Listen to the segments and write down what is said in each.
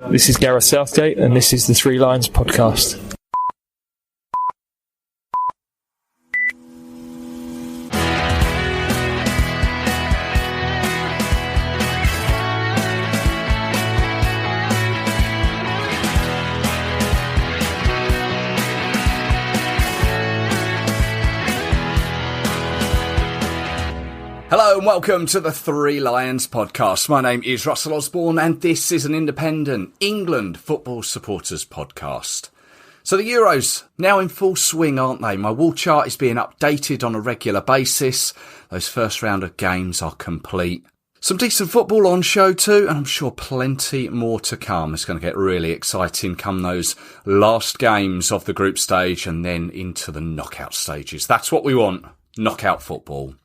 This is Gareth Southgate, and this is the Three Lions podcast. Hello and welcome to the Three Lions podcast. My name is Russell Osborne and this is an independent England football supporters podcast. So the Euros now in full swing, aren't they? My wall chart is being updated on a regular basis. Those first round of games are complete. Some decent football on show too, and I'm sure plenty more to come. It's going to get really exciting come those last games of the group stage and then into the knockout stages. That's what we want, knockout football.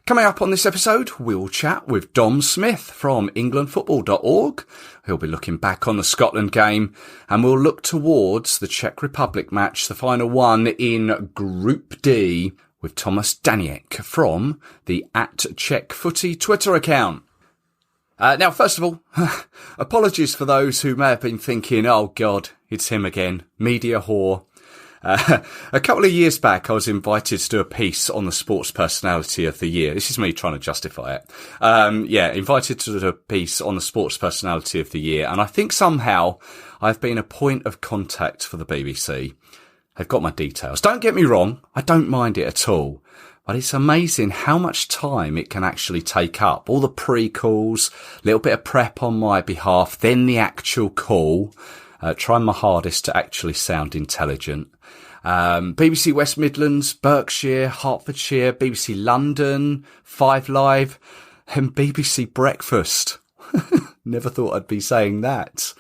Coming up on this episode, we'll chat with Dom Smith from englandfootball.org. He'll be looking back on the Scotland game, and we'll look towards the Czech Republic match, the final one in Group D, with Thomas Daniek from the @CzechFooty Twitter account. Now, first of all, apologies for those who may have been thinking, oh God, it's him again, media whore. A couple of years back, I was invited to do a piece on the Sports Personality of the Year. This is me trying to justify it. Invited to do a piece on the Sports Personality of the Year. And I think somehow I've been a point of contact for the BBC. They've got my details. Don't get me wrong. I don't mind it at all. But it's amazing how much time it can actually take up. All the pre-calls, a little bit of prep on my behalf, then the actual call. Trying my hardest to actually sound intelligent. BBC West Midlands, Berkshire, Hertfordshire, BBC London, 5 Live, and BBC Breakfast. Never thought I'd be saying that,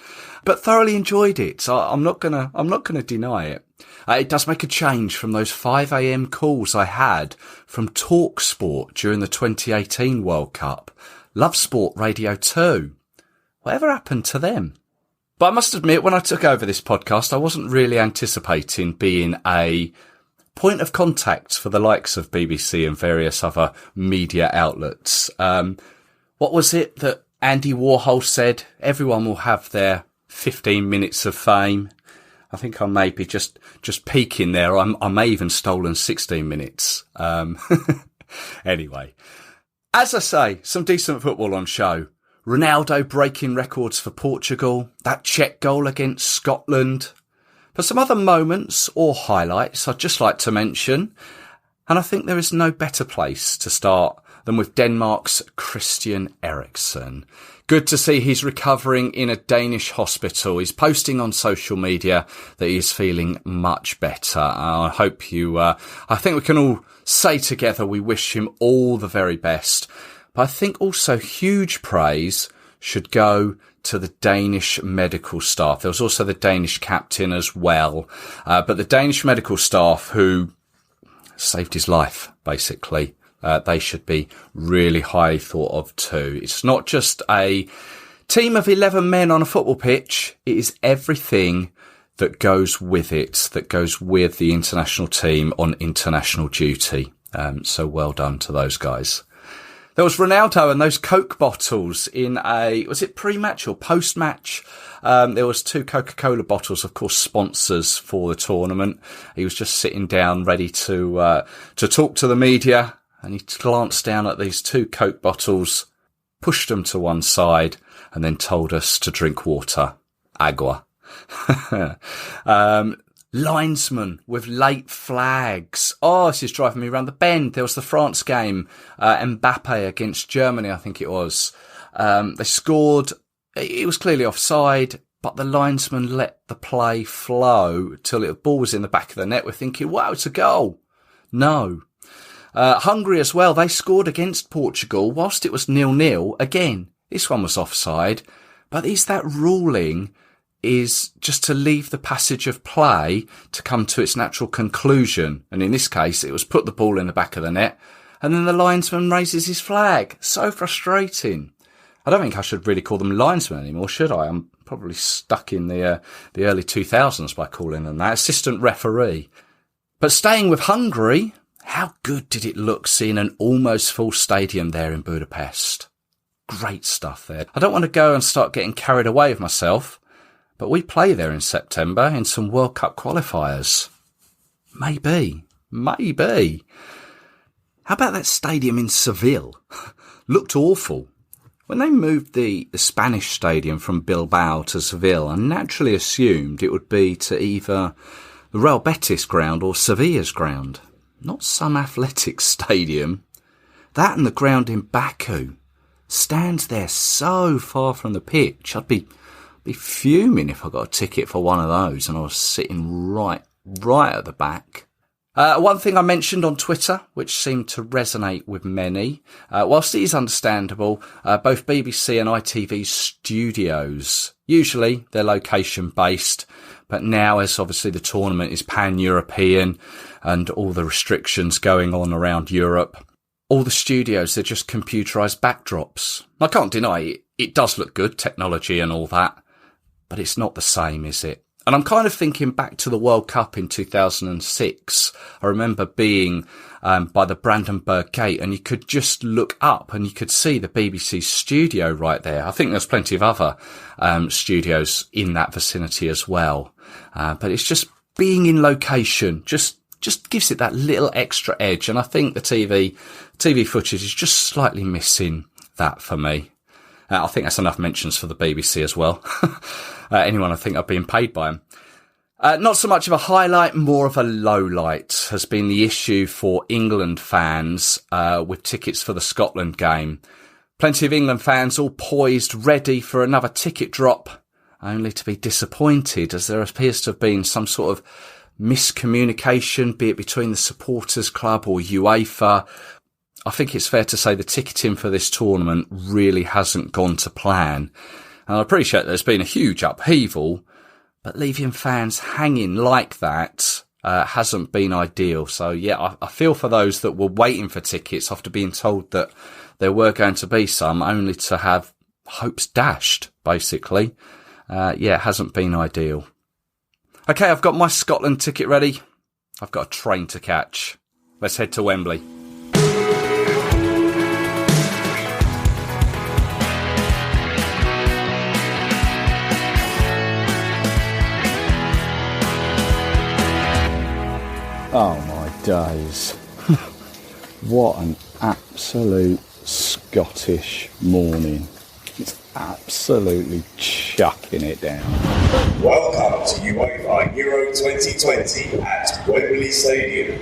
but thoroughly enjoyed it. I'm not gonna deny it. It does make a change from those 5 a.m. calls I had from TalkSport during the 2018 World Cup. Love Sport Radio 2. Whatever happened to them? But I must admit, when I took over this podcast, I wasn't really anticipating being a point of contact for the likes of BBC and various other media outlets. What was it that Andy Warhol said? Everyone will have their 15 minutes of fame. I think I may be just peaking there. I may even stolen 16 minutes. Anyway, as I say, some decent football on show. Ronaldo breaking records for Portugal, that Czech goal against Scotland. For some other moments or highlights I'd just like to mention, and I think there is no better place to start than with Denmark's Christian Eriksen. Good to see he's recovering in a Danish hospital. He's posting on social media that he's feeling much better. I hope I think we can all say together we wish him all the very best. But I think also huge praise should go to the Danish medical staff. There was also the Danish captain as well. But the Danish medical staff who saved his life, basically, they should be really highly thought of too. It's not just a team of 11 men on a football pitch. It is everything that goes with it, that goes with the international team on international duty. So well done to those guys. There was Ronaldo and those Coke bottles in was it pre-match or post-match? There was 2 Coca-Cola bottles, of course, sponsors for the tournament. He was just sitting down ready to talk to the media, and he glanced down at these 2 Coke bottles, pushed them to one side, and then told us to drink water. Agua. Linesmen with late flags. Oh, this is driving me around the bend. There was the France game, Mbappe against Germany, I think it was. They scored. It was clearly offside, but the linesman let the play flow till the ball was in the back of the net. We're thinking, wow, it's a goal. No. Hungary as well. They scored against Portugal whilst it was 0-0. Again, this one was offside, but is that ruling is just to leave the passage of play to come to its natural conclusion. And in this case, it was put the ball in the back of the net and then the linesman raises his flag. So frustrating. I don't think I should really call them linesmen anymore, should I? I'm probably stuck in the early 2000s by calling them that. Assistant referee. But staying with Hungary, how good did it look seeing an almost full stadium there in Budapest? Great stuff there. I don't want to go and start getting carried away with myself, But we play there in September in some World Cup qualifiers. Maybe. How about that stadium in Seville? Looked awful. When they moved the Spanish stadium from Bilbao to Seville, I naturally assumed it would be to either the Real Betis ground or Sevilla's ground. Not some athletic stadium. That and the ground in Baku stands there so far from the pitch. I'd be fuming if I got a ticket for one of those and I was sitting right at the back. One thing I mentioned on Twitter, which seemed to resonate with many, whilst it is understandable, both BBC and ITV studios, usually they're location-based, but now as obviously the tournament is pan-European and all the restrictions going on around Europe, all the studios, they're just computerised backdrops. I can't deny it does look good, technology and all that, but it's not the same, is it? And I'm kind of thinking back to the World Cup in 2006. I remember being by the Brandenburg Gate and you could just look up and you could see the BBC studio right there. I think there's plenty of other studios in that vicinity as well. But it's just being in location just gives it that little extra edge. And I think the TV footage is just slightly missing that for me. I think that's enough mentions for the BBC as well. Anyone I think are being paid by them. Not so much of a highlight, more of a low light has been the issue for England fans with tickets for the Scotland game. Plenty of England fans all poised, ready for another ticket drop, only to be disappointed as there appears to have been some sort of miscommunication, be it between the supporters club or UEFA. I think it's fair to say the ticketing for this tournament really hasn't gone to plan. And I appreciate there's been a huge upheaval, but leaving fans hanging like that hasn't been ideal. So yeah, I feel for those that were waiting for tickets after being told that there were going to be some, only to have hopes dashed, basically. Yeah, it hasn't been ideal. Okay, I've got my Scotland ticket ready. I've got a train to catch. Let's head to Wembley. Oh my days. What an absolute Scottish morning. It's absolutely chucking it down. Welcome to UEFA Euro 2020 at Wembley Stadium.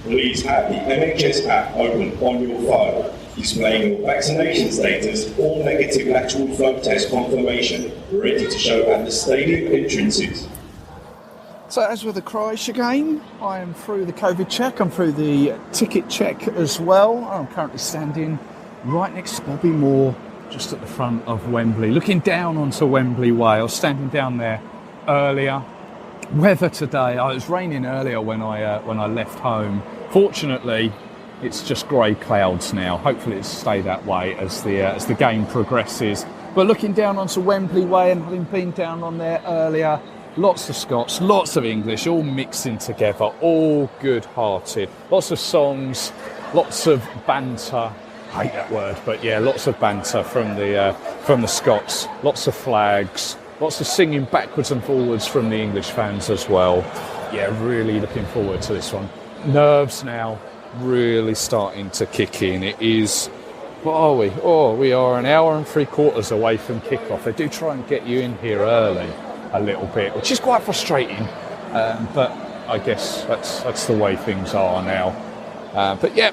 Please have the NHS app open on your phone, displaying your vaccination status or negative lateral flow test confirmation, ready to show at the stadium entrances. So as with the Croatia game, I am through the COVID check, I'm through the ticket check as well. I'm currently standing right next to Bobby Moore, just at the front of Wembley, looking down onto Wembley Way. I was standing down there earlier. Weather today, it was raining earlier when I left home. Fortunately, it's just grey clouds now. Hopefully it'll stay that way as the game progresses. But looking down onto Wembley Way and having been down on there earlier, lots of Scots, lots of English, all mixing together, all good-hearted. Lots of songs, lots of banter. I hate that word, but yeah, lots of banter from the Scots. Lots of flags, lots of singing backwards and forwards from the English fans as well. Yeah, really looking forward to this one. Nerves now really starting to kick in. It is, what are we? Oh, we are an hour and 3/4 away from kick-off. They do try and get you in here early a little bit, which is quite frustrating, but I guess that's the way things are now. But yeah,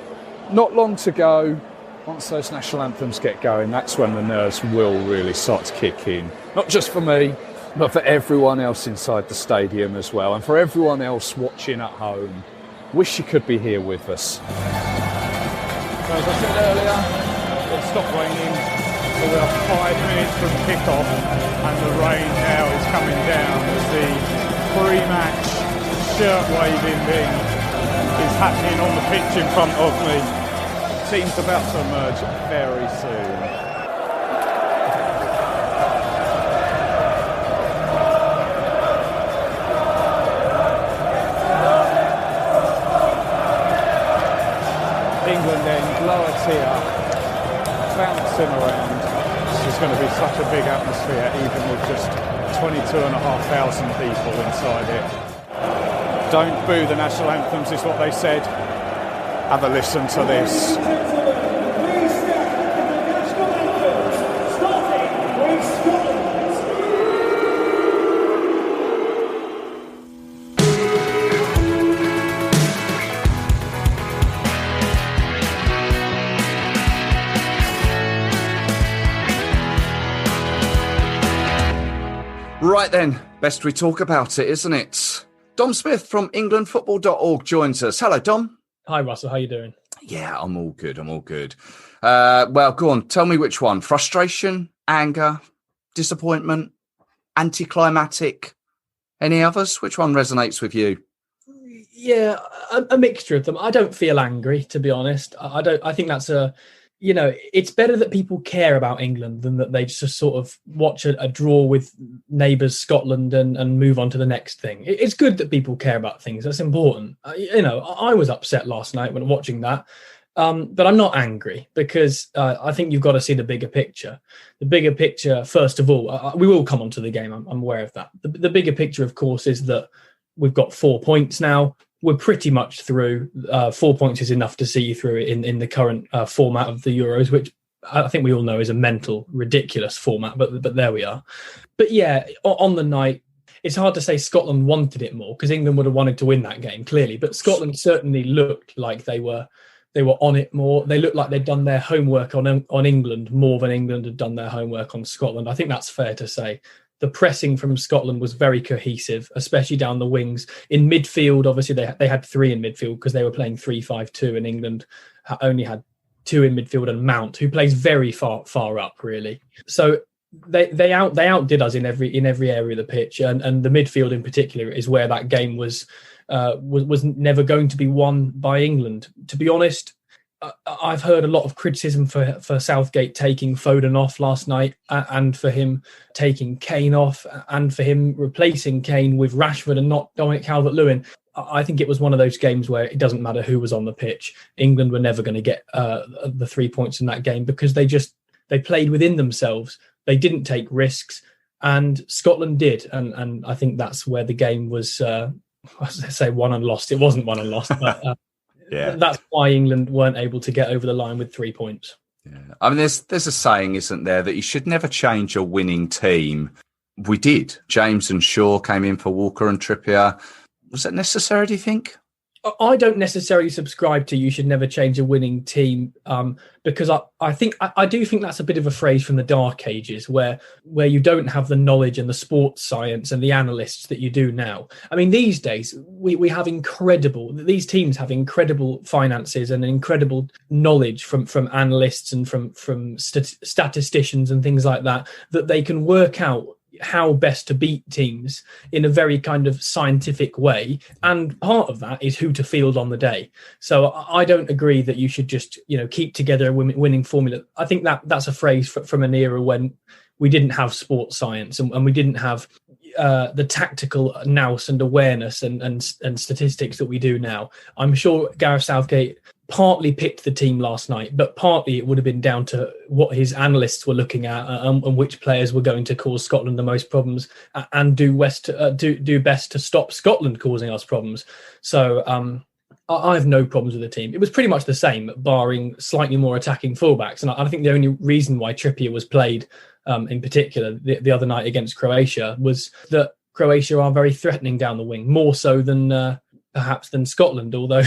not long to go. Once those national anthems get going, that's when the nerves will really start to kick in. Not just for me, but for everyone else inside the stadium as well, and for everyone else watching at home. Wish you could be here with us. So as I said earlier, it stopped raining. So we are 5 minutes from kick-off, and the rain now is coming down as the pre-match shirt-waving thing is happening on the pitch in front of me. The team's about to emerge very soon. England then, lower tier, bouncing around. It's going to be such a big atmosphere, even with just 22,500 people inside it. Don't boo the national anthems is what they said. Have a listen to this. Right then, best we talk about it, isn't it? Dom Smith from englandfootball.org joins us. Hello, Dom. Hi, Russell. How you doing? Yeah, I'm all good. Well, go on. Tell me which one. Frustration, anger, disappointment, anticlimactic. Any others? Which one resonates with you? Yeah, a mixture of them. I don't feel angry, to be honest. I think that's it's better that people care about England than that they just sort of watch a draw with neighbours Scotland and move on to the next thing. It's good that people care about things. That's important. I was upset last night when watching that, but I'm not angry because I think you've got to see the bigger picture. The bigger picture, first of all, we will come on to the game. I'm aware of that. The bigger picture, of course, is that we've got 4 points now. We're pretty much through. 4 points is enough to see you through in the current format of the Euros, which I think we all know is a mental, ridiculous format, but there we are. But yeah, on the night, it's hard to say Scotland wanted it more because England would have wanted to win that game, clearly. But Scotland certainly looked like they were on it more. They looked like they'd done their homework on England more than England had done their homework on Scotland. I think that's fair to say. The pressing from Scotland was very cohesive, especially down the wings. In midfield, obviously, they had three in midfield because they were playing 3-5-2 and England only had two in midfield and Mount, who plays very far up, really. So they outdid us in every area of the pitch. And the midfield in particular is where that game was never going to be won by England. To be honest, I've heard a lot of criticism for Southgate taking Foden off last night and for him taking Kane off and for him replacing Kane with Rashford and not Dominic Calvert-Lewin. I think it was one of those games where it doesn't matter who was on the pitch. England were never going to get the 3 points in that game because they played within themselves. They didn't take risks and Scotland did. And I think that's where the game was, I say won and lost. It wasn't won and lost, but... Yeah, that's why England weren't able to get over the line with 3 points. Yeah, I mean, there's a saying, isn't there, that you should never change a winning team. We did. James and Shaw came in for Walker and Trippier. Was that necessary, do you think? I don't necessarily subscribe to you should never change a winning team because I do think that's a bit of a phrase from the dark ages where you don't have the knowledge and the sports science and the analysts that you do now. I mean, these days we have these teams have incredible finances and incredible knowledge from analysts and from statisticians and things like that they can work out how best to beat teams in a very kind of scientific way. And part of that is who to field on the day. So I don't agree that you should just, keep together a winning formula. I think that's a phrase from an era when we didn't have sports science and we didn't have the tactical nous and awareness and statistics that we do now. I'm sure Gareth Southgate partly picked the team last night, but partly it would have been down to what his analysts were looking at and which players were going to cause Scotland the most problems and do best to stop Scotland causing us problems. So I have no problems with the team. It was pretty much the same, barring slightly more attacking fullbacks. And I think the only reason why Trippier was played in particular the other night against Croatia was that Croatia are very threatening down the wing, more so than perhaps than Scotland, although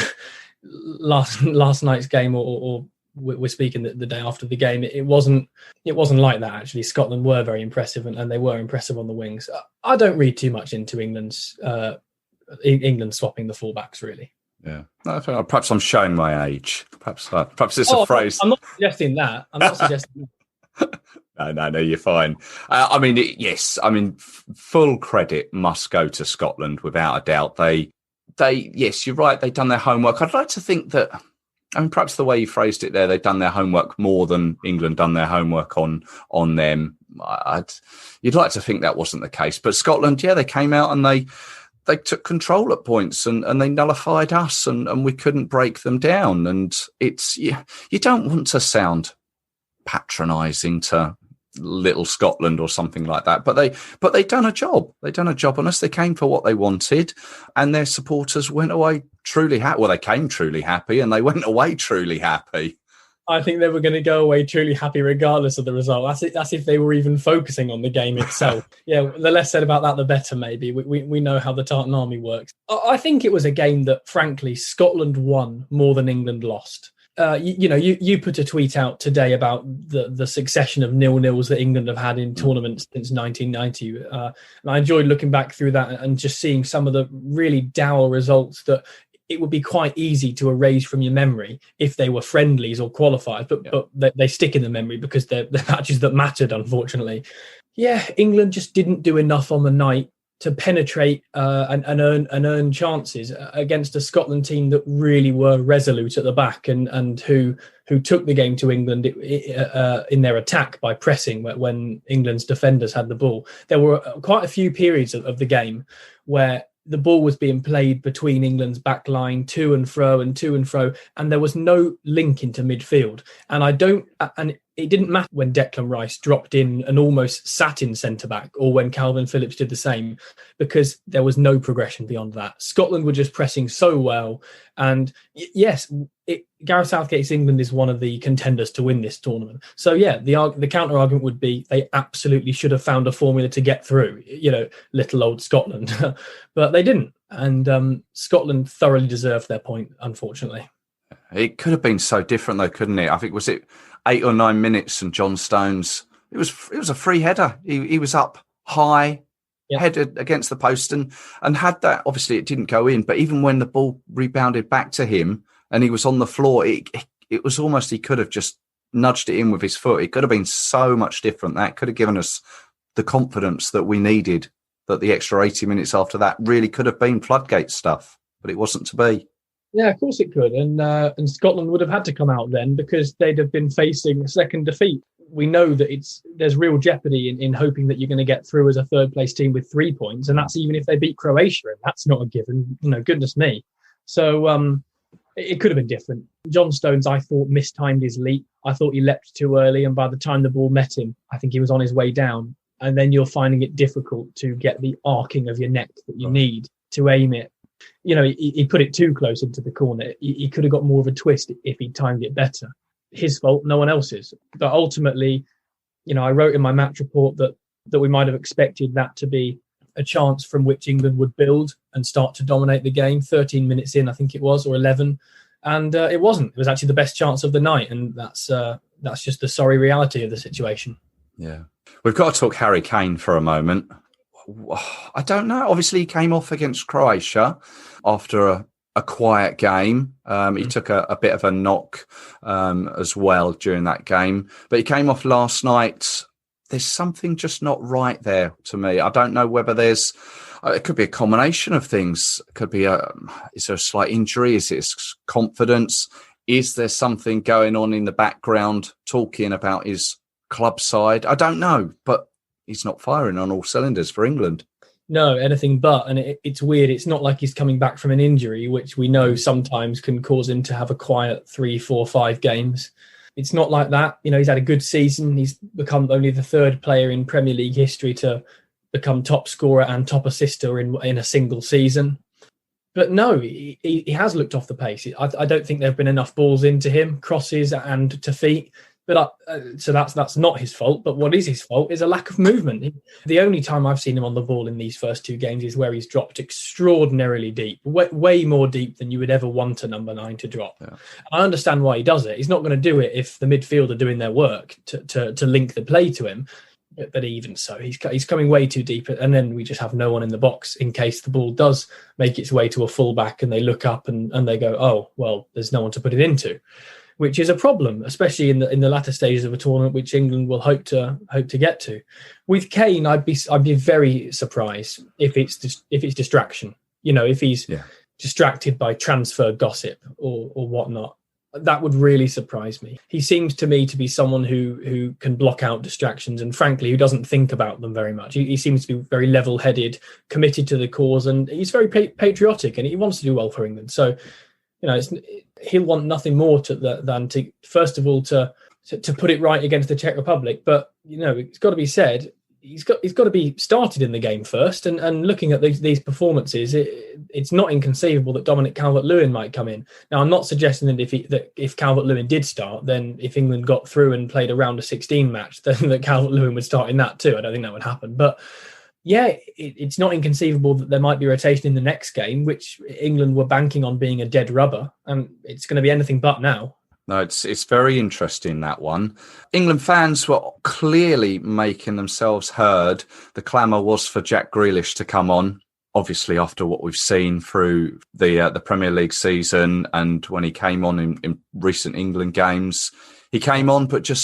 last night's game or we're speaking the day after the game, it wasn't like that. Actually, Scotland were very impressive and they were impressive on the wings. I don't read too much into England swapping the fullbacks, really. Yeah, no, perhaps I'm showing my age. Perhaps it's a phrase. I'm not suggesting that. I'm not suggesting that. No, you're fine. Yes. I mean, full credit must go to Scotland without a doubt. Yes, you're right. They've done their homework. I'd like to think that, perhaps the way you phrased it there, they've done their homework more than England done their homework on them. You'd like to think that wasn't the case. But Scotland, yeah, they came out and they took control at points and they nullified us and we couldn't break them down. And you don't want to sound patronising to little Scotland or something like that. But they done a job. They done a job on us. They came for what they wanted, and their supporters went away truly happy. Well, they came truly happy, and they went away truly happy. I think they were going to go away truly happy regardless of the result. That's if they were even focusing on the game itself. Yeah, the less said about that, the better, maybe. We know how the Tartan Army works. I think it was a game that, frankly, Scotland won more than England lost. You put a tweet out today about the succession of 0-0s that England have had in tournaments since 1990. And I enjoyed looking back through that and just seeing some of the really dour results that it would be quite easy to erase from your memory if they were friendlies or qualifiers, but they stick in the memory because they're the matches that mattered, unfortunately. Yeah, England just didn't do enough on the night to penetrate and earn chances against a Scotland team that really were resolute at the back and who took the game to England in their attack by pressing when England's defenders had the ball. There were quite a few periods of the game where the ball was being played between England's back line to and fro, and there was no link into midfield. And it didn't matter when Declan Rice dropped in and almost sat in centre-back, or when Calvin Phillips did the same, because there was no progression beyond that. Scotland were just pressing so well. And yes, Gareth Southgate's England is one of the contenders to win this tournament. So yeah, the counter-argument would be they absolutely should have found a formula to get through, little old Scotland. But they didn't. And Scotland thoroughly deserved their point, unfortunately. It could have been so different, though, couldn't it? I think, was it 8 or 9 minutes, and John Stones, it was a free header. He was up high, headed against the post, and had that. Obviously, it didn't go in, but even when the ball rebounded back to him and he was on the floor, it was almost he could have just nudged it in with his foot. It could have been so much different. That could have given us the confidence that we needed, that the extra 80 minutes after that really could have been floodgate stuff, but it wasn't to be. Yeah, of course it could. And Scotland would have had to come out then because they'd have been facing a second defeat. We know that there's real jeopardy in hoping that you're going to get through as a third place team with 3 points. And that's even if they beat Croatia. And that's not a given, goodness me. So it could have been different. John Stones, I thought, mistimed his leap. I thought he leapt too early. And by the time the ball met him, I think he was on his way down. And then you're finding it difficult to get the arcing of your neck that you need to aim it. He put it too close into the corner. He could have got more of a twist if he timed it better. His fault, no one else's. But ultimately, I wrote in my match report that we might have expected that to be a chance from which England would build and start to dominate the game. 13 minutes in, I think it was, or 11. And it wasn't. It was actually the best chance of the night. And that's just the sorry reality of the situation. Yeah. We've got to talk Harry Kane for a moment. I don't know. Obviously, he came off against Croatia after a quiet game. He took a bit of a knock as well during that game. But he came off last night. There's something just not right there to me. I don't know whether it could be a combination of things. It could be is there a slight injury? Is it confidence? Is there something going on in the background talking about his club side? I don't know, but he's not firing on all cylinders for England. No, anything but. And it's weird. It's not like he's coming back from an injury, which we know sometimes can cause him to have a quiet 3, 4, 5 games. It's not like that. He's had a good season. He's become only the third player in Premier League history to become top scorer and top assister in a single season. But no, he has looked off the pace. I don't think there have been enough balls into him, crosses and to feet. But so that's not his fault. But what is his fault is a lack of movement. The only time I've seen him on the ball in these first 2 games is where he's dropped extraordinarily deep, way more deep than you would ever want a number 9 to drop. Yeah. I understand why he does it. He's not going to do it if the midfield are doing their work to link the play to him. But even so, he's coming way too deep, and then we just have no one in the box in case the ball does make its way to a fullback and they look up and they go, oh well, there's no one to put it into. Which is a problem, especially in the latter stages of a tournament, which England will hope to get to. With Kane, I'd be very surprised if it's distraction. If he's distracted by transfer gossip or whatnot, that would really surprise me. He seems to me to be someone who can block out distractions and, frankly, who doesn't think about them very much. He seems to be very level-headed, committed to the cause, and he's very patriotic, and he wants to do well for England. So, he'll want nothing more than to first of all to put it right against the Czech Republic, but it's got to be said, he's got to be started in the game first. And looking at these performances, it's not inconceivable that Dominic Calvert-Lewin might come in. Now, I'm not suggesting that if Calvert-Lewin did start, then if England got through and played a round of 16 match, then that Calvert-Lewin would start in that too. I don't think that would happen. But yeah, it's not inconceivable that there might be rotation in the next game, which England were banking on being a dead rubber, and it's going to be anything but now. No, it's very interesting, that one. England fans were clearly making themselves heard. The clamour was for Jack Grealish to come on, obviously after what we've seen through the Premier League season, and when he came on in recent England games. He came on, but he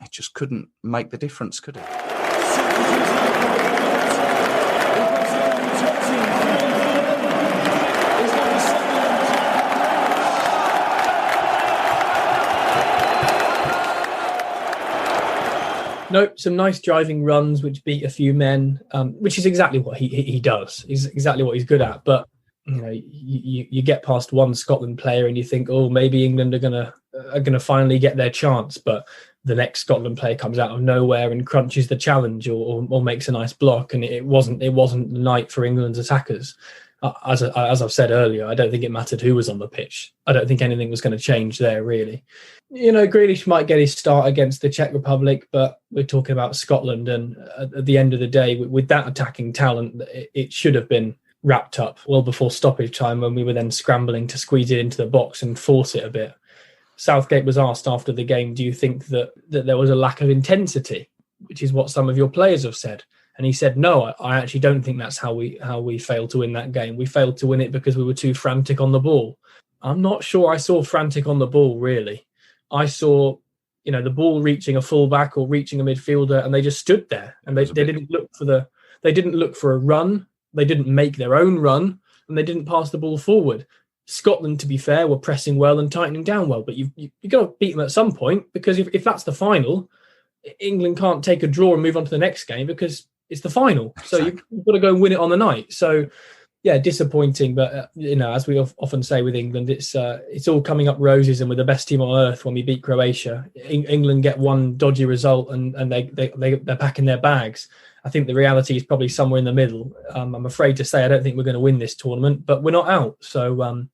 just couldn't make the difference, could he? No, some nice driving runs which beat a few men, which is exactly what he does. Is exactly what he's good at. But you get past one Scotland player and you think, oh, maybe England are gonna finally get their chance. But the next Scotland player comes out of nowhere and crunches the challenge or makes a nice block, and it wasn't the night for England's attackers. As I've said earlier, I don't think it mattered who was on the pitch. I don't think anything was going to change there, really. Grealish might get his start against the Czech Republic, but we're talking about Scotland, and at the end of the day, with that attacking talent, it should have been wrapped up well before stoppage time, when we were then scrambling to squeeze it into the box and force it a bit. Southgate was asked after the game, do you think that there was a lack of intensity, which is what some of your players have said? And he said, no, I actually don't think that's how we failed to win that game. We failed to win it because we were too frantic on the ball. I'm not sure I saw frantic on the ball, really. I saw, the ball reaching a fullback or reaching a midfielder, and they just stood there, and they didn't look for a run. They didn't make their own run, and they didn't pass the ball forward. Scotland, to be fair, were pressing well and tightening down well, but you've got to beat them at some point, because if that's the final, England can't take a draw and move on to the next game because it's the final. So you've got to go and win it on the night. So, yeah, disappointing. But, as we often say with England, it's all coming up roses and we're the best team on earth when we beat Croatia. England get one dodgy result and they're packing their bags. I think the reality is probably somewhere in the middle. I'm afraid to say I don't think we're going to win this tournament, but we're not out. So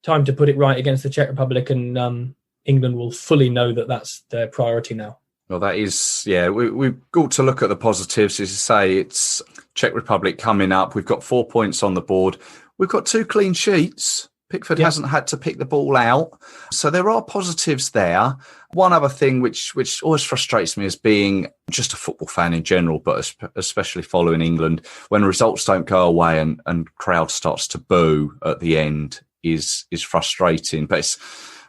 time to put it right against the Czech Republic, and England will fully know that that's their priority now. Well, that is, we've got to look at the positives. As you say, it's Czech Republic coming up. We've got 4 points on the board. We've got 2 clean sheets. Pickford hasn't had to pick the ball out. So there are positives there. One other thing which always frustrates me as being just a football fan in general, but especially following England, when results don't go away and crowd starts to boo at the end is frustrating. But it's...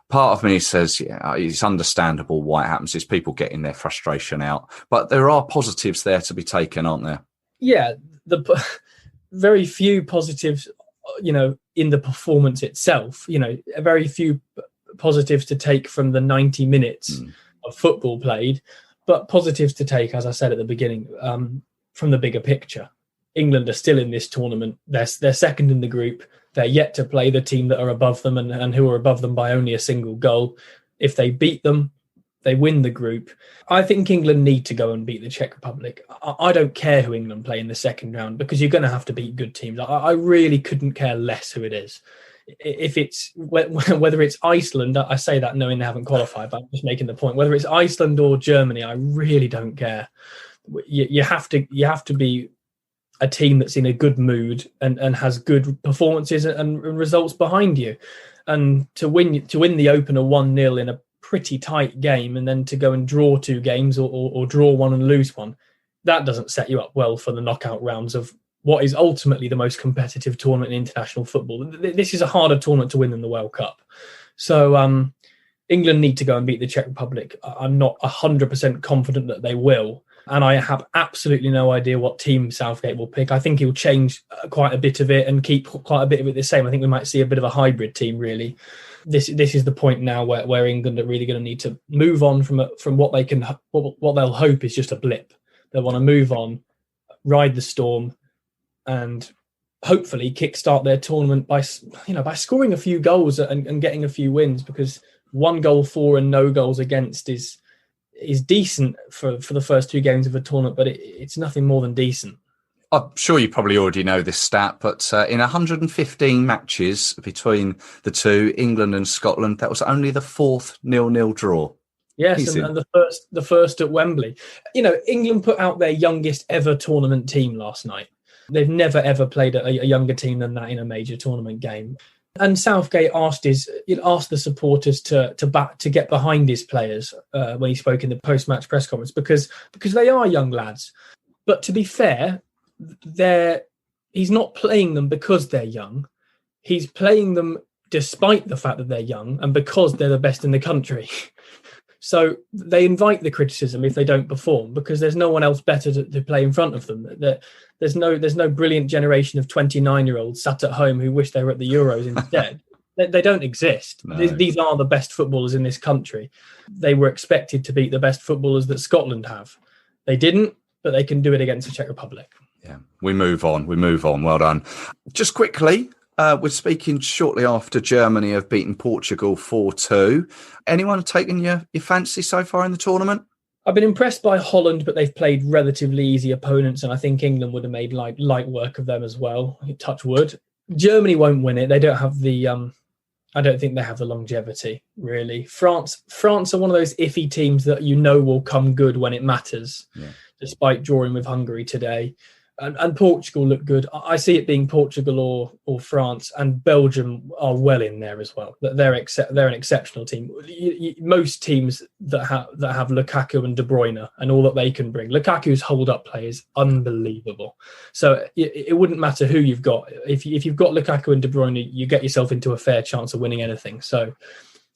Part of me says, it's understandable why it happens. It's people getting their frustration out. But there are positives there to be taken, aren't there? Yeah, the very few positives, in the performance itself. Very few positives to take from the 90 minutes of football played, but positives to take, as I said at the beginning, from the bigger picture. England are still in this tournament. They're second in the group. They're yet to play the team that are above them and who are above them by only a single goal. If they beat them, they win the group. I think England need to go and beat the Czech Republic. I don't care who England play in the second round, because you're going to have to beat good teams. I really couldn't care less who it is. If it's whether it's Iceland, I say that knowing they haven't qualified, but I'm just making the point. Whether it's Iceland or Germany, I really don't care. You have to be a team that's in a good mood and has good performances and results behind you. And to win the opener 1-0 in a pretty tight game, and then to go and draw 2 games or draw one and lose one, that doesn't set you up well for the knockout rounds of what is ultimately the most competitive tournament in international football. This is a harder tournament to win than the World Cup. So England need to go and beat the Czech Republic. I'm not 100% confident that they will. And I have absolutely no idea what team Southgate will pick. I think he'll change quite a bit of it and keep quite a bit of it the same. I think we might see a bit of a hybrid team, really. This is the point now where England are really going to need to move on from what they'll hope is just a blip. They'll want to move on, ride the storm, and hopefully kickstart their tournament by scoring a few goals and getting a few wins, because 1 goal for and no goals against is decent for the first 2 games of a tournament, but it's nothing more than decent. I'm sure you probably already know this stat, but in 115 matches between the two, England and Scotland, that was only the 4th 0-0 draw. Yes, and the first at Wembley. England put out their youngest ever tournament team last night. They've never ever played a younger team than that in a major tournament game. And Southgate asked the supporters to get behind his players when he spoke in the post-match press conference because they are young lads. But to be fair, he's not playing them because they're young. He's playing them despite the fact that they're young and because they're the best in the country. So they invite the criticism if they don't perform because there's no one else better to play in front of them. There's no brilliant generation of 29-year-olds sat at home who wish they were at the Euros instead. They don't exist. No. These are the best footballers in this country. They were expected to beat the best footballers that Scotland have. They didn't, but they can do it against the Czech Republic. Yeah, we move on. Well done. Just quickly, we're speaking shortly after Germany have beaten Portugal 4-2. Anyone taken your fancy so far in the tournament? I've been impressed by Holland, but they've played relatively easy opponents, and I think England would have made light work of them as well. Touch wood. Germany won't win it. They don't have the. I don't think they have the longevity, really. France are one of those iffy teams that will come good when it matters, despite drawing with Hungary today. And Portugal look good. I see it being Portugal or France, and Belgium are well in there as well. They're an exceptional team. Most teams that have Lukaku and De Bruyne and all that they can bring. Lukaku's hold-up play is unbelievable. So it wouldn't matter who you've got. If you've got Lukaku and De Bruyne, you get yourself into a fair chance of winning anything. So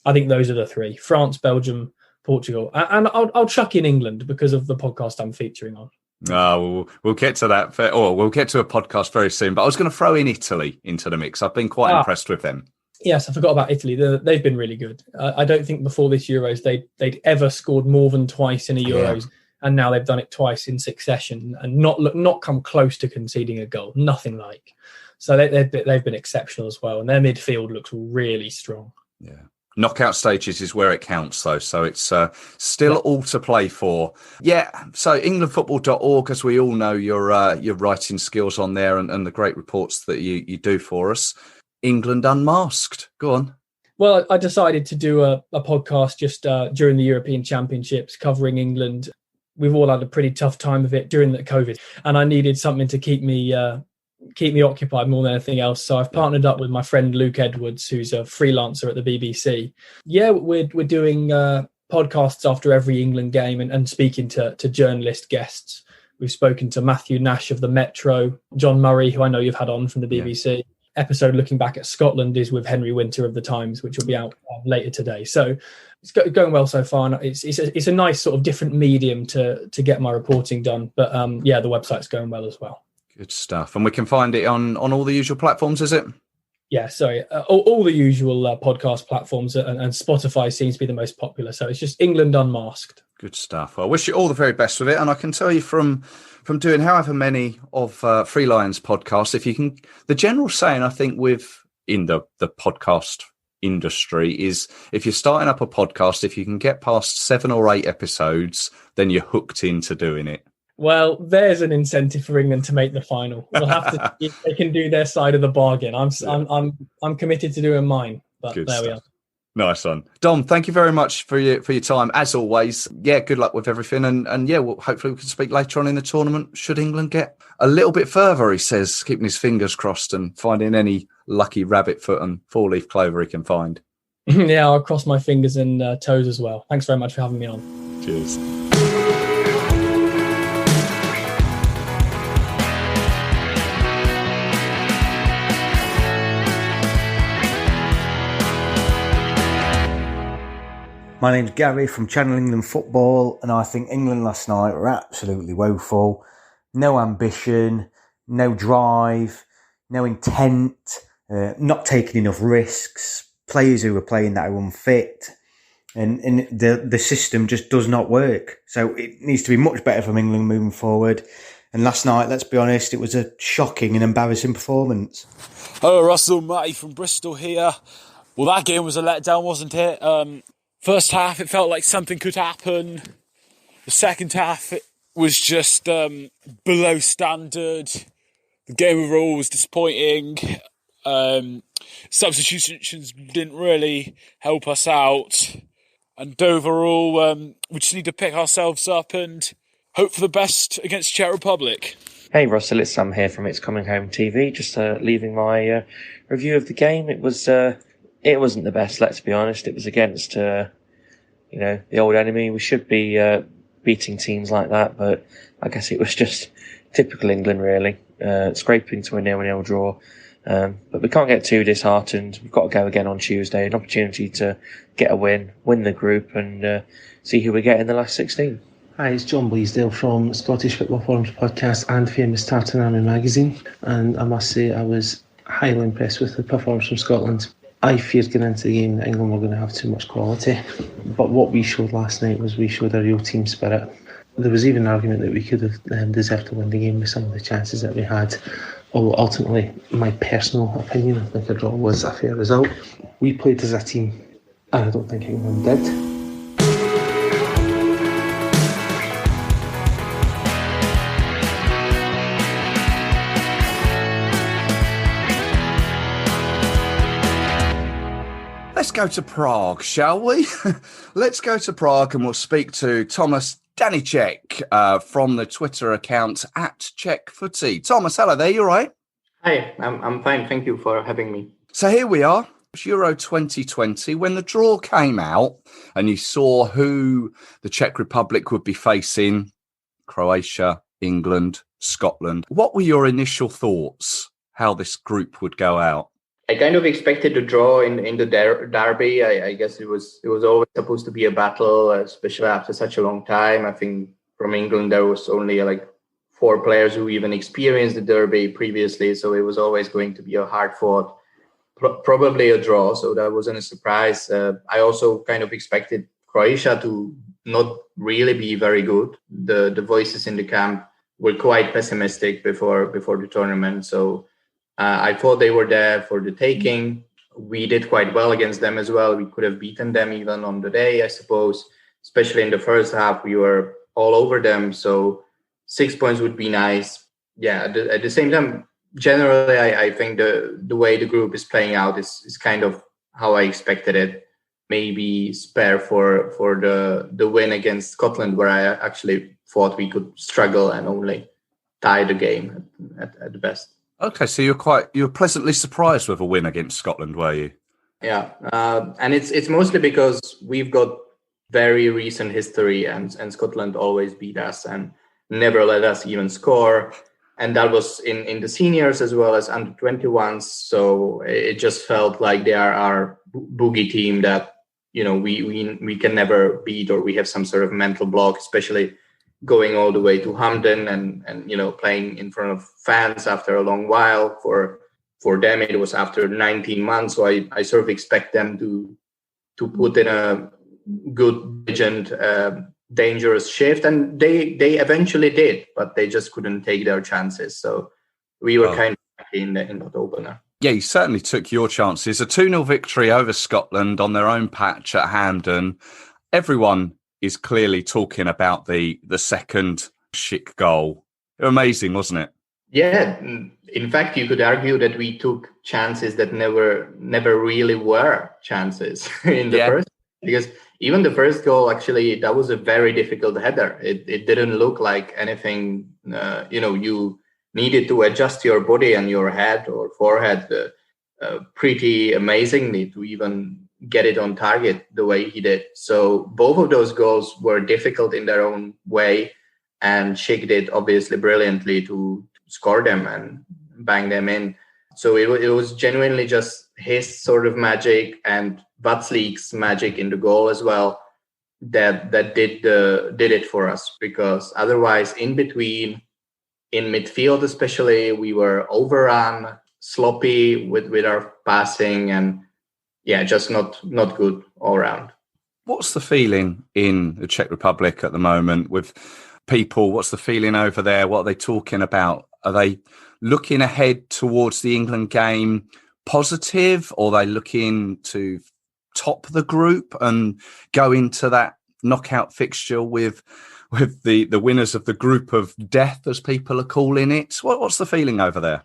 I think those are the 3: France, Belgium, Portugal, and I'll chuck in England because of the podcast I'm featuring on. We'll get to that. We'll get to a podcast very soon. But I was going to throw in Italy into the mix. I've been quite impressed with them. Yes, I forgot about Italy. They've been really good. I don't think before this Euros they'd ever scored more than twice in a Euros, and now they've done it twice in succession and not come close to conceding a goal. Nothing like. So they've been exceptional as well, and their midfield looks really strong. Yeah. Knockout stages is where it counts, though, so it's still all to play for. Yeah, so englandfootball.org, as we all know, your writing skills on there and the great reports that you do for us. England Unmasked. Go on. Well, I decided to do a podcast just during the European Championships covering England. We've all had a pretty tough time of it during the COVID, and I needed something to keep me occupied more than anything else. So I've partnered up with my friend Luke Edwards, who's a freelancer at the BBC. Yeah, we're doing podcasts after every England game and speaking to journalist guests. We've spoken to Matthew Nash of the Metro, John Murray, who I know you've had on from the BBC. Yeah. Episode looking back at Scotland is with Henry Winter of the Times, which will be out later today. So it's going well so far. And it's a nice sort of different medium to get my reporting done. But the website's going well as well. Good stuff. And we can find it on all the usual platforms, is it? Yeah, sorry. All the usual podcast platforms, and Spotify seems to be the most popular. So it's just England Unmasked. Good stuff. Well, I wish you all the very best with it. And I can tell you from doing however many of Three Lions podcasts, the general saying, I think, in the podcast industry is if you're starting up a podcast, if you can get past 7 or 8 episodes, then you're hooked into doing it. Well, there's an incentive for England to make the final. We'll have to see if they can do their side of the bargain. I'm committed to doing mine. But good there stuff. We are. Nice one, Dom. Thank you very much for your time as always. Yeah, good luck with everything, and hopefully we can speak later on in the tournament. Should England get a little bit further, he says, keeping his fingers crossed and finding any lucky rabbit foot and 4-leaf clover he can find. Yeah, I'll cross my fingers and toes as well. Thanks very much for having me on. Cheers. My name's Gary from Channel England Football, and I think England last night were absolutely woeful. No ambition, no drive, no intent, not taking enough risks, players who were playing that are unfit, and the system just does not work. So it needs to be much better from England moving forward. And last night, let's be honest, it was a shocking and embarrassing performance. Hello, Russell, Matty from Bristol here. Well, that game was a letdown, wasn't it? First half, it felt like something could happen. The second half was just below standard. The game overall was disappointing. Substitutions didn't really help us out. And overall, we just need to pick ourselves up and hope for the best against Czech Republic. Hey Russell, it's Sam here from It's Coming Home TV. Just leaving my review of the game. It wasn't the best, let's be honest. It was against the old enemy. We should be beating teams like that, but I guess it was just typical England, really. Scraping to a 0-0 draw. But we can't get too disheartened. We've got to go again on Tuesday. An opportunity to get a win the group, and see who we get in the last 16. Hi, it's John Bleasdale from Scottish Football Forums podcast and famous Tartan Army magazine. And I must say I was highly impressed with the performance from Scotland. I feared going into the game that England were going to have too much quality. But what we showed last night was we showed a real team spirit. There was even an argument that we could have deserved to win the game with some of the chances that we had. Although ultimately, my personal opinion, I think a draw was a fair result. We played as a team, and I don't think England did. Let's go to Prague, shall we? Let's go to Prague and we'll speak to Thomas Danicek from the Twitter account at Czech Footy. Thomas, hello there, you all right? Hi, I'm fine. Thank you for having me. So here we are, Euro 2020. When the draw came out and you saw who the Czech Republic would be facing, Croatia, England, Scotland, what were your initial thoughts how this group would go out? I kind of expected a draw in the derby. I guess it was always supposed to be a battle, especially after such a long time. I think from England there was only like 4 players who even experienced the derby previously, so it was always going to be a hard-fought, probably a draw. So that wasn't a surprise. I also kind of expected Croatia to not really be very good. The voices in the camp were quite pessimistic before the tournament, so. I thought they were there for the taking. We did quite well against them as well. We could have beaten them even on the day, I suppose. Especially in the first half, we were all over them. So 6 points would be nice. Yeah, at the same time, generally, I think the way the group is playing out is kind of how I expected it. Maybe spare for the win against Scotland, where I actually thought we could struggle and only tie the game at the best. Okay, so you were pleasantly surprised with a win against Scotland, were you? Yeah, and it's mostly because we've got very recent history, and Scotland always beat us and never let us even score. And that was in the seniors as well as under 21s. So it just felt like they are our boogie team that we can never beat, or we have some sort of mental block, especially going all the way to Hampden and playing in front of fans after a long while. For them, it was after 19 months. So I sort of expect them to put in a good, diligent, dangerous shift. And they eventually did, but they just couldn't take their chances. So we were kind of happy in that opener. Yeah, you certainly took your chances. A 2-0 victory over Scotland on their own patch at Hampden. Everyone is clearly talking about the second Schick goal. Amazing, wasn't it? Yeah. In fact, you could argue that we took chances that never really were chances in the first. Because even the first goal, actually, that was a very difficult header. It didn't look like anything, you needed to adjust your body and your head or forehead pretty amazingly to even get it on target the way he did. So both of those goals were difficult in their own way, and Schick did obviously brilliantly to score them and bang them in. So it was genuinely just his sort of magic and Vatslik's magic in the goal as well that did it for us, because otherwise in between, in midfield especially, we were overrun, sloppy with our passing, and just not good all around. What's the feeling in the Czech Republic at the moment with people? What's the feeling over there? What are they talking about? Are they looking ahead towards the England game positive, or are they looking to top the group and go into that knockout fixture with with the winners of the group of death, as people are calling it. What's the feeling over there?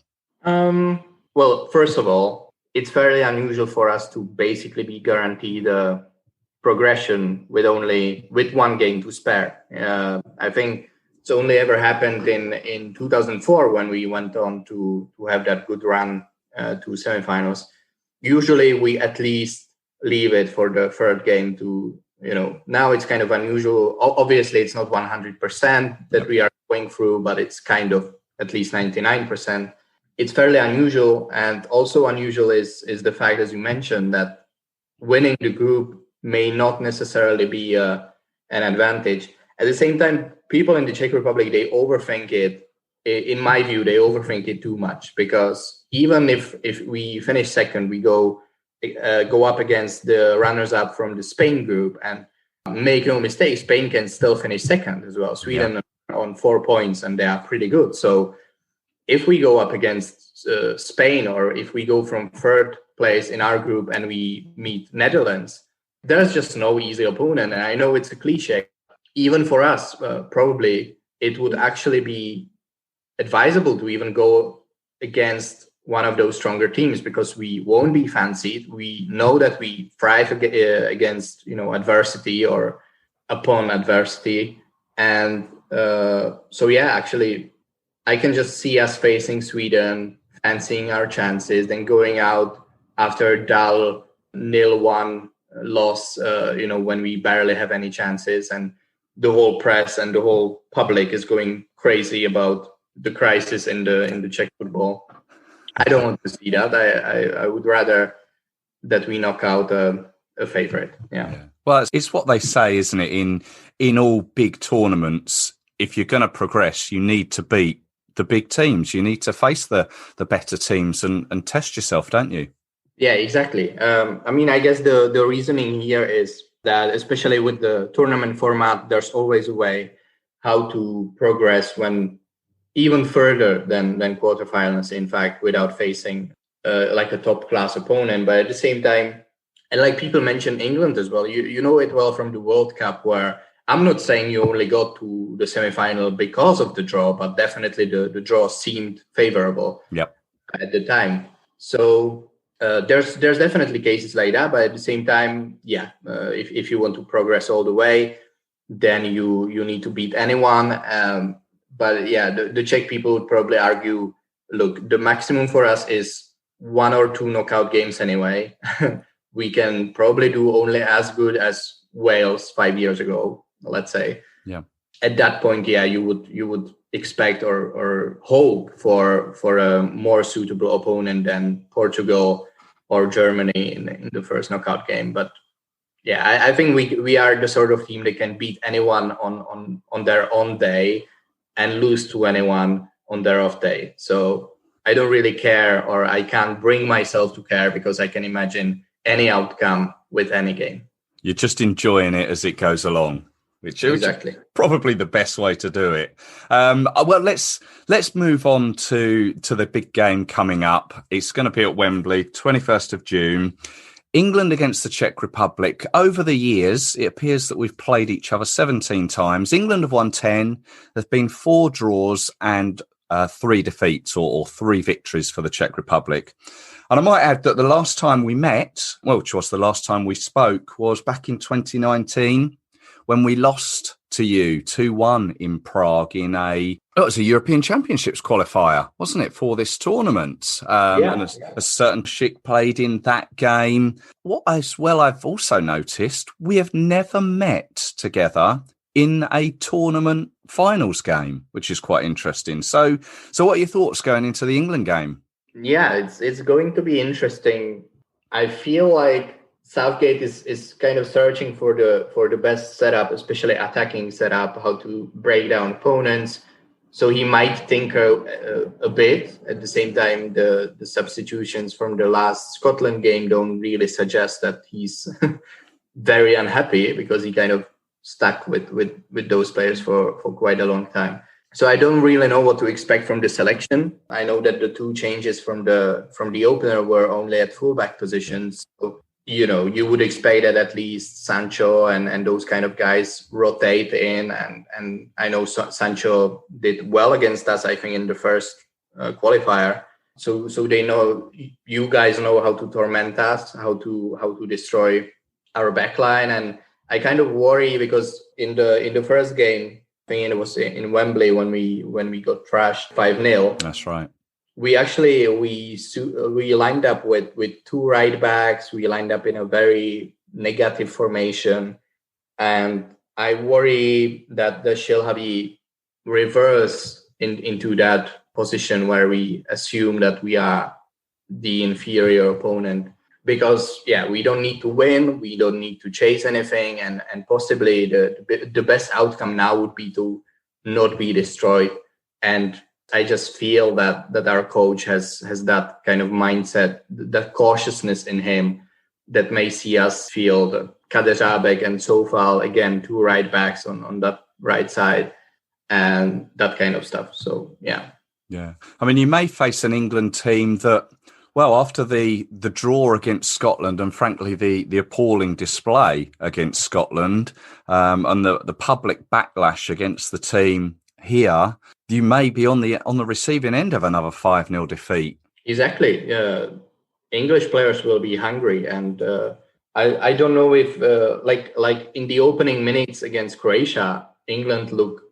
Well, first of all, it's fairly unusual for us to basically be guaranteed a progression with one game to spare. I think it's only ever happened in 2004 when we went on to have that good run to semifinals. Usually we at least leave it for the third game to, now it's kind of unusual. Obviously, it's not 100% that we are going through, but it's kind of at least 99%. It's fairly unusual. And also unusual is the fact, as you mentioned, that winning the group may not necessarily be an advantage. At the same time, people in the Czech Republic, they overthink it. In my view, they overthink it too much, because even if we finish second, we go up against the runners-up from the Spain group, and make no mistake, Spain can still finish second as well. Sweden on 4 points, and they are pretty good. So if we go up against Spain, or if we go from third place in our group and we meet Netherlands, there's just no easy opponent. And I know it's a cliche. Even for us, probably it would actually be advisable to even go against one of those stronger teams, because we won't be fancied. We know that we thrive against adversity or upon adversity. And actually, I can just see us facing Sweden, fancying our chances, then going out after a dull 0-1 loss, when we barely have any chances, and the whole press and the whole public is going crazy about the crisis in the Czech football. I don't want to see that. I would rather that we knock out a favorite. Yeah. Well, it's what they say, isn't it? In all big tournaments, if you're going to progress, you need to beat the big teams. You need to face the better teams and test yourself, don't you? Yeah, exactly. I guess the reasoning here is that, especially with the tournament format, there's always a way how to progress when even further than quarterfinals, in fact, without facing like a top class opponent. But at the same time, and like people mentioned England as well, you know it well from the World Cup, where I'm not saying you only got to the semifinal because of the draw, but definitely the draw seemed favorable at the time. So there's definitely cases like that, but at the same time, if you want to progress all the way, then you need to beat anyone. But yeah, the Czech people would probably argue, look, the maximum for us is 1 or 2 knockout games anyway. We can probably do only as good as Wales 5 years ago, let's say. Yeah. At that point, you would expect or hope for a more suitable opponent than Portugal or Germany in the first knockout game. But yeah, I think we are the sort of team that can beat anyone on their own day and lose to anyone on their off day. So I don't really care, or I can't bring myself to care, because I can imagine any outcome with any game. You're just enjoying it as it goes along, which exactly is probably the best way to do it. Well, let's move on to the big game coming up. It's going to be at Wembley, 21st of June. England against the Czech Republic. Over the years, it appears that we've played each other 17 times. England have won 10. There's been 4 draws and 3 defeats, or 3 victories for the Czech Republic. And I might add that the last time we met, which was the last time we spoke, was back in 2019 when we lost to you 2-1 in Prague in it was a European Championships qualifier, wasn't it, for this tournament? And a certain Schick played in that game. What as well I've also noticed, we have never met together in a tournament finals game, which is quite interesting. So what are your thoughts going into the England game? Yeah, it's going to be interesting. I feel like Southgate is kind of searching for the best setup, especially attacking setup, how to break down opponents. So he might tinker a bit. At the same time, the substitutions from the last Scotland game don't really suggest that he's very unhappy, because he kind of stuck with those players for quite a long time. So I don't really know what to expect from the selection. I know that the 2 changes from the opener were only at fullback positions. So you would expect that at least Sancho and those kind of guys rotate in. And I know Sancho did well against us, I think, in the first qualifier. So they know, you guys know how to torment us, how to destroy our backline. And I kind of worry because in the first game, I think it was in Wembley when we got thrashed 5-0. That's right. We lined up with two right backs. We lined up in a very negative formation, and I worry that the Shilhavi reverse into that position where we assume that we are the inferior opponent. Because we don't need to win, we don't need to chase anything, and possibly the best outcome now would be to not be destroyed. And I just feel that our coach has that kind of mindset, that cautiousness in him that may see us field Kaderabek and Sofal, again, two right backs on that right side and that kind of stuff. So, yeah. Yeah. I mean, you may face an England team that, well, after the draw against Scotland and, frankly, the appalling display against Scotland and the public backlash against the team here, you may be on the receiving end of another 5-0 defeat. Exactly. English players will be hungry, and I don't know if like in the opening minutes against Croatia, England looked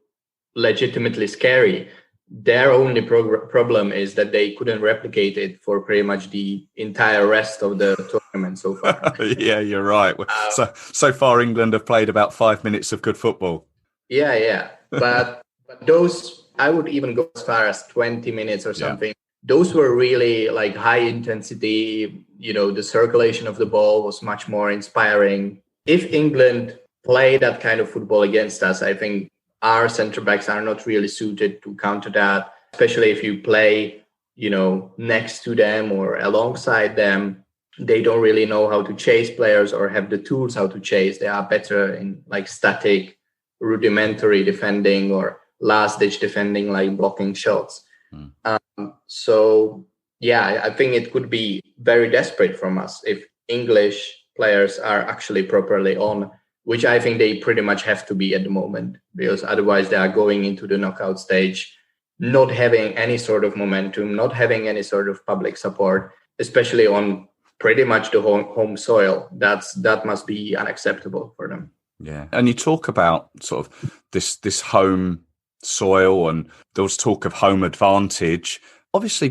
legitimately scary. Their only problem is that they couldn't replicate it for pretty much the entire rest of the tournament so far. Yeah, you're right. So far, England have played about 5 minutes of good football. Yeah. But those, I would even go as far as 20 minutes or something. Yeah. Those were really like high intensity. The circulation of the ball was much more inspiring. If England play that kind of football against us, I think our centre backs are not really suited to counter that, especially if you play, next to them or alongside them. They don't really know how to chase players or have the tools how to chase. They are better in like static, rudimentary defending or last-ditch defending, like blocking shots. I think it could be very desperate from us if English players are actually properly on, which I think they pretty much have to be at the moment, because otherwise they are going into the knockout stage, not having any sort of momentum, not having any sort of public support, especially on pretty much the home soil. That must be unacceptable for them. Yeah. And you talk about sort of this home soil, and there was talk of home advantage. Obviously,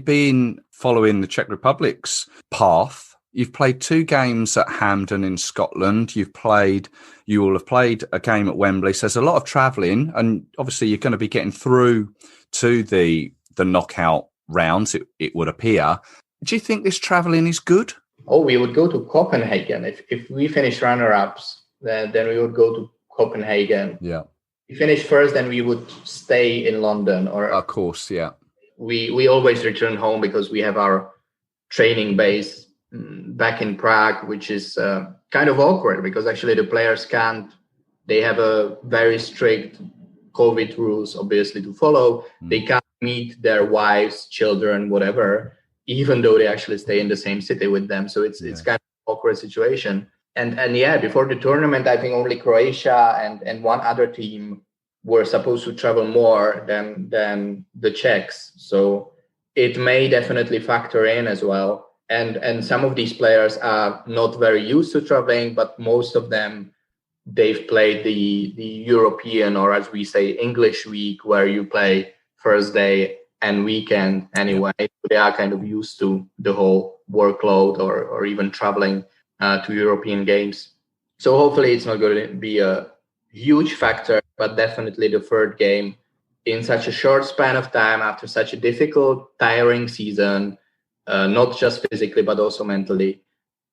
following the Czech Republic's path, you've played 2 games at Hampden in Scotland. You will have played a game at Wembley. So there's a lot of travelling, and obviously you're going to be getting through to the knockout rounds, it would appear. Do you think this travelling is good? Oh, we would go to Copenhagen. If we finish runner-ups, then we would go to Copenhagen. Yeah. If we finish first, then we would stay in London. Or of course, yeah. We always return home because we have our training base back in Prague, which is kind of awkward because actually the players they have a very strict COVID rules, obviously, to follow. They can't meet their wives, children, whatever, even though they actually stay in the same city with them. So it's kind of an awkward situation. And before the tournament, I think only Croatia and one other team were supposed to travel more than the Czechs. So it may definitely factor in as well. And some of these players are not very used to traveling, but most of them, they've played the European, or as we say, English week, where you play Thursday and weekend anyway. They are kind of used to the whole workload or even traveling to European games. So hopefully it's not going to be a huge factor, but definitely the third game in such a short span of time after such a difficult, tiring season, not just physically, but also mentally,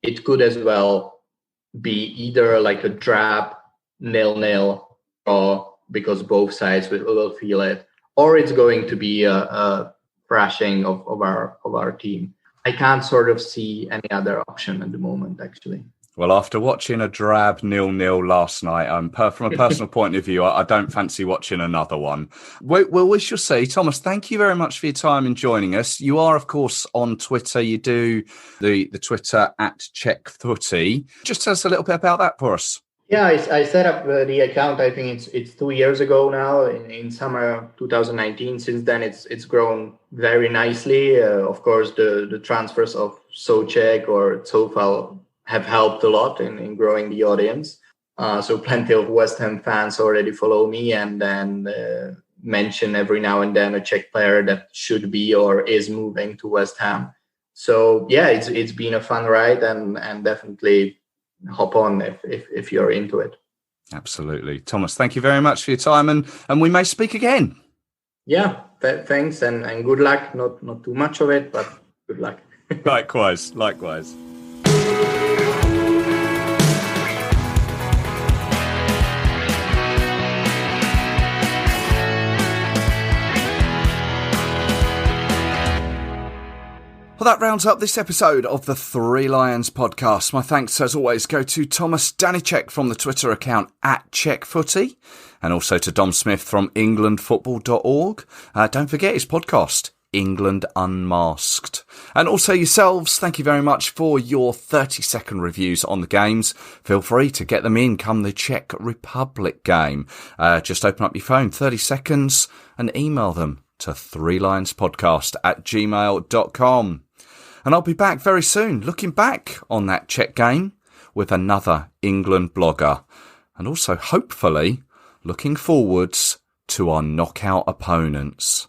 it could as well be either like a drab 0-0 draw because both sides will feel it, or it's going to be a thrashing of our team. I can't sort of see any other option at the moment, actually. Well, after watching a drab 0-0 last night, from a personal point of view, I don't fancy watching another one. Well, we shall see. Thomas, thank you very much for your time in joining us. You are, of course, on Twitter. You do the Twitter at Czech Footy. Just tell us a little bit about that for us. Yeah, I set up the account. I think it's 2 years ago now, in summer 2019. Since then, it's grown very nicely. Of course, the transfers of Souček or Zoufal have helped a lot in growing the audience. So plenty of West Ham fans already follow me and then mention every now and then a Czech player that should be or is moving to West Ham. So yeah, it's been a fun ride and definitely hop on if you're into it. Absolutely. Thomas, thank you very much for your time and we may speak again. Yeah, thanks and good luck. Not too much of it, but good luck. Likewise. Well, that rounds up this episode of the Three Lions podcast. My thanks, as always, go to Thomas Danicek from the Twitter account at Czech Footy, and also to Dom Smith from englandfootball.org. Don't forget his podcast, England Unmasked. And also yourselves, thank you very much for your 30-second reviews on the games. Feel free to get them in come the Czech Republic game. Just open up your phone, 30 seconds, and email them to threelionspodcast@gmail.com. And I'll be back very soon, looking back on that Czech game with another England blogger. And also, hopefully, looking forwards to our knockout opponents.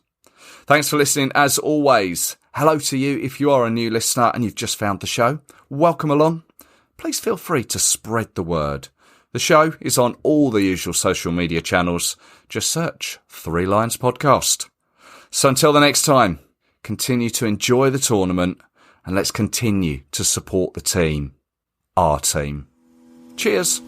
Thanks for listening, as always. Hello to you if you are a new listener and you've just found the show. Welcome along. Please feel free to spread the word. The show is on all the usual social media channels. Just search Three Lions Podcast. So until the next time, continue to enjoy the tournament and let's continue to support the team, our team. Cheers.